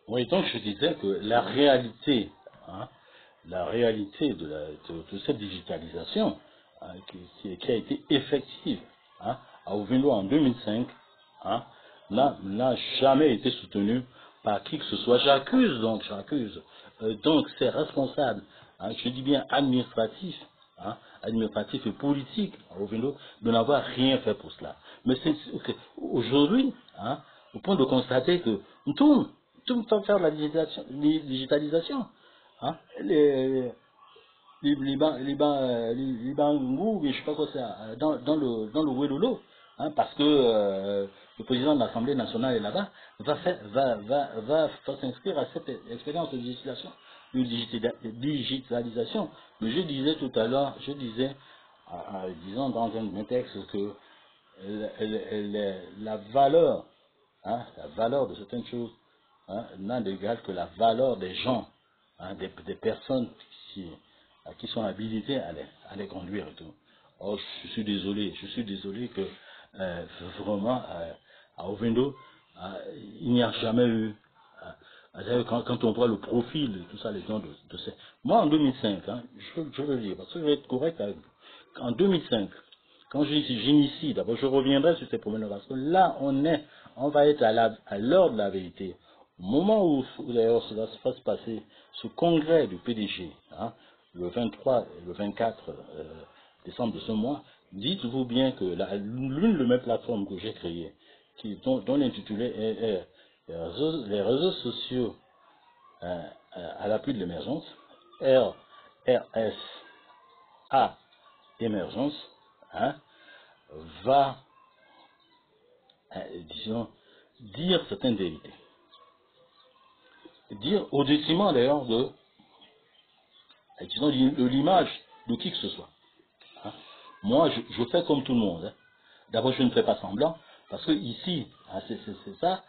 Oui, donc je disais que la réalité, hein, la réalité de cette digitalisation qui a été effective à Ovindo en 2005 hein, n'a jamais été soutenue par qui que ce soit. J'accuse donc ces responsables, je dis bien administratifs, administratifs et politiques à Ovindo, de n'avoir rien fait pour cela. Mais aujourd'hui, au point de constater que tout le temps faire de la digitalisation. Hein? Liban, je sais pas quoi c'est, dans le Ouelolo, parce que le président de l'Assemblée nationale est là-bas, va s'inscrire à cette expérience de digitalisation. Mais je disais tout à l'heure, disons dans un de mes textes que la valeur de certaines choses n'a d'égal que la valeur des gens, des personnes qui sont habilitées à les conduire et tout. Or, je suis désolé que vraiment à Ovindo, il n'y a jamais eu, quand on voit le profil et tout ça, les gens de ces... Moi, en 2005, je veux dire, parce que je vais être correct avec vous, en 2005, quand j'initie, d'abord je reviendrai sur ces problèmes parce que là, on va être à l'heure de la vérité. Au moment où d'ailleurs cela va se passer, ce congrès du PDG, le 23 et le 24 décembre de ce mois, dites-vous bien que l'une de mes plateformes que j'ai créées, dont l'intitulé est les réseaux sociaux à l'appui de l'émergence, RSA émergence, va, disons, dire certaines vérités. Dire au détriment d'ailleurs disons, de l'image de qui que ce soit. Moi, je fais comme tout le monde. D'abord, je ne fais pas semblant, parce que ici, c'est ça,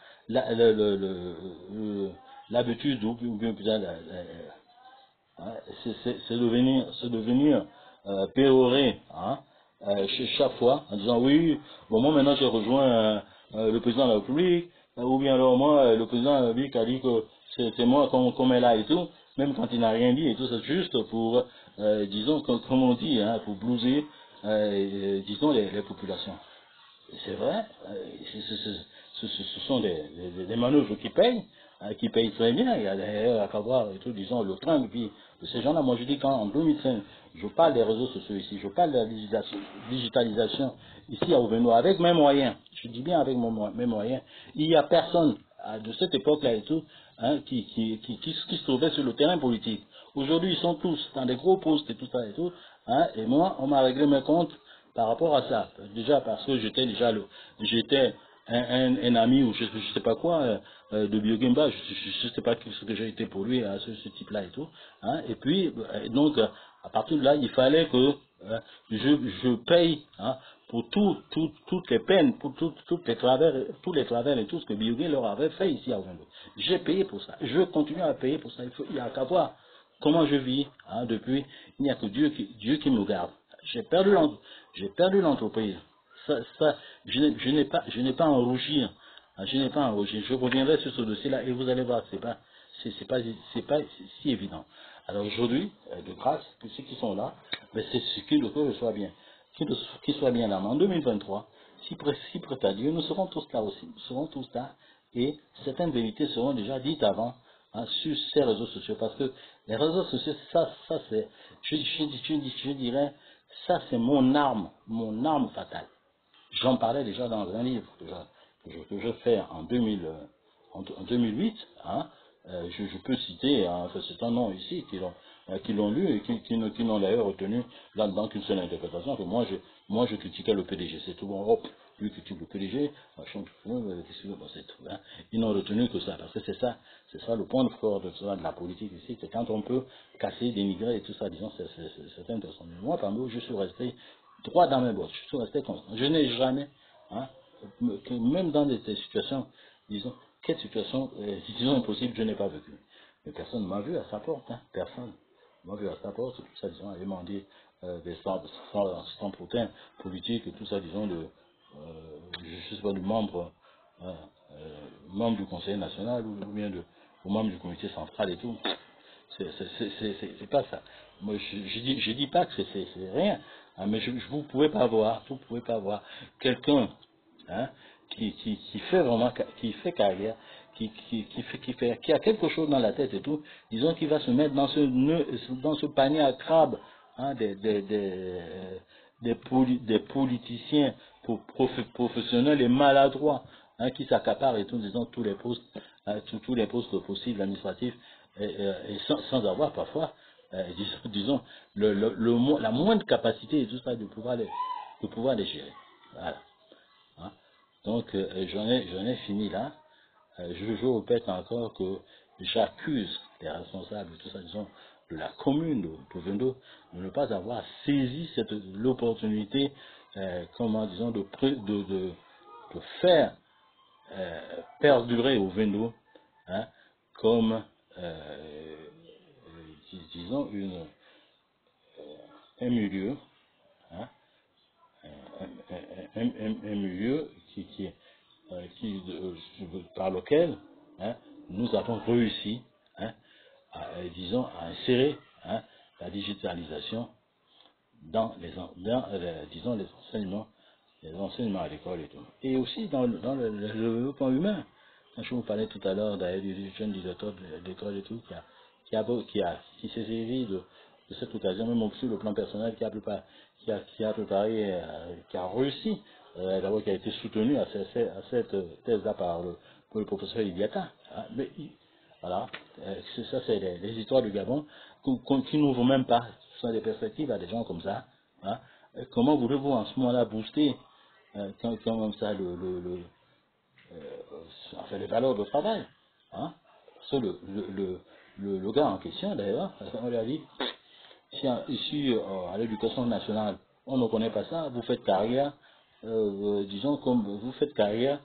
l'habitude, ou bien c'est de venir pérorer chaque fois en disant oui, bon moi maintenant j'ai rejoint le président de la République, ou bien alors moi le président de la République a dit que c'est moi comme elle a et tout, même quand il n'a rien dit et tout, c'est juste pour, disons, comme on dit, pour blouser, disons, les populations. C'est vrai, ce sont des manœuvres qui payent très bien. Il y a d'ailleurs à savoir et tout, disons, le train de vie de ces gens-là. Moi, je dis qu'en 2005, je parle des réseaux sociaux ici, je parle de la digitalisation ici à Ouveno, avec mes moyens. Je dis bien avec mes moyens. Il n'y a personne de cette époque-là et tout, qui se trouvait sur le terrain politique. Aujourd'hui, ils sont tous dans des gros postes et tout ça et tout. Et moi, on m'a réglé mes comptes par rapport à ça. Déjà parce que j'étais un ami ou je sais pas quoi de Biogimba, je sais pas ce que j'ai été pour lui à ce type-là et tout. Et puis donc à partir de là, il fallait que je paye pour toutes les peines, pour toutes tous les travers et tout ce que Biogé leur avait fait ici à Ouvendo. J'ai payé pour ça. Je continue à payer pour ça. Il n'y a qu'à voir comment je vis depuis. Il n'y a que Dieu qui me garde. J'ai perdu l'entreprise. Je n'ai pas à en rougir. Je n'ai pas à en rougir. Je reviendrai sur ce dossier-là et vous allez voir, c'est pas si évident. Alors aujourd'hui, de grâce, que ceux qui sont là, mais c'est ce qu'il faut que je sois bien. Qu'ils soient bien là. Mais en 2023, si prêt à Dieu, nous serons tous là aussi. Nous serons tous là et certaines vérités seront déjà dites avant sur ces réseaux sociaux. Parce que les réseaux sociaux, ça c'est, je dirais, ça c'est mon arme fatale. J'en parlais déjà dans un livre que je fais en 2008. Je peux citer, c'est un nom ici, qui l'ont lu et qui n'ont d'ailleurs retenu là-dedans qu'une seule interprétation, que moi je critiquais le PDG, c'est tout. Bon, hop, lui critique le PDG, machin, c'est tout. Ils n'ont retenu que ça, parce que c'est ça le point de force de la politique ici, c'est quand on peut casser, dénigrer et tout ça, disons, certaines personnes. Moi, parmi eux, je suis resté droit dans mes bottes, je suis resté constant. Je n'ai jamais, même dans des situations, disons, quelle situation, disons impossible, je n'ai pas vécu. Mais personne ne m'a vu à sa porte, personne m'a vu à sa porte, tout ça, disons, ils m'ont dit des sans protéines politiques et tout ça, disons, je sais pas, du membre du Conseil national ou bien aux membres du comité central et tout. C'est pas ça. Moi, je dis pas que c'est rien, hein, mais vous pouvez pas voir, quelqu'un, hein, qui fait vraiment, qui fait carrière, qui a quelque chose dans la tête et tout, disons qu'il va se mettre dans dans ce panier à crabe, hein, des politiciens professionnels et maladroits, hein, qui s'accaparent et tout, disons, tous les postes, tous les postes possibles administratifs, et sans avoir parfois, disons la moindre capacité et tout ça de pouvoir les gérer. Voilà. Hein. Donc j'en ai fini là. Je répète encore que j'accuse les responsables, tout ça, disons, de la commune de Vendo, de ne pas avoir saisi l'opportunité, disons, de faire perdurer au Vendo, hein, comme, disons, un milieu, hein, un milieu par lequel, hein, nous avons réussi, hein, disons, à insérer, hein, la digitalisation dans disons, les enseignements à l'école et tout. Et aussi dans le développement humain. Quand je vous parlais tout à l'heure d'ailleurs du jeune directeur de l'école et tout, qui s'est servi de cette occasion, même aussi le plan personnel, qui a préparé, qui a réussi, d'abord qui a été soutenu à cette thèse-là par le professeur Iliata. Hein, mais voilà, c'est les histoires du Gabon qui n'ouvrent même pas, ce sont des perspectives à des gens comme ça. Hein. Comment voulez-vous en ce moment-là booster quand même ça enfin, les valeurs de travail, hein? Parce que le gars en question, d'ailleurs, on lui a dit, ici, à l'éducation nationale, on ne connaît pas ça, vous faites carrière, disons, comme vous faites carrière,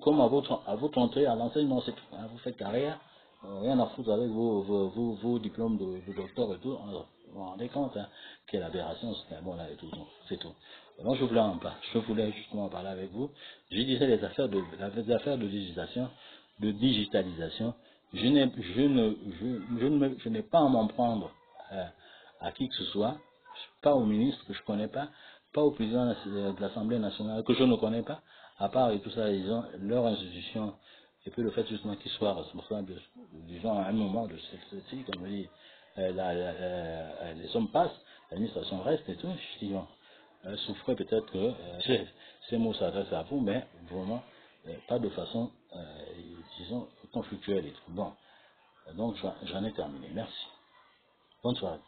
comme à votre entrée à l'enseignement, hein, vous faites carrière, rien à foutre avec vos diplômes de docteur et tout, alors, vous vous rendez compte, hein, quelle aberration, bon là et tout, c'est tout. Donc je voulais justement en parler avec vous. Je disais les affaires de digitalisation. Je n'ai pas à m'en prendre à qui que ce soit, pas au ministre que je connais pas au président de l'Assemblée nationale que je ne connais pas, à part et tout ça, ils ont leur institution, et puis le fait justement qu'ils soient responsables, disons à un moment de celle-ci, comme je dis, les hommes passent, l'administration reste et tout, je dis bon, souffrez peut-être que ces mots s'adressent à vous, mais vraiment pas de façon, disons, conflictuelle et tout. Bon, donc j'en ai terminé. Merci. Bonne soirée.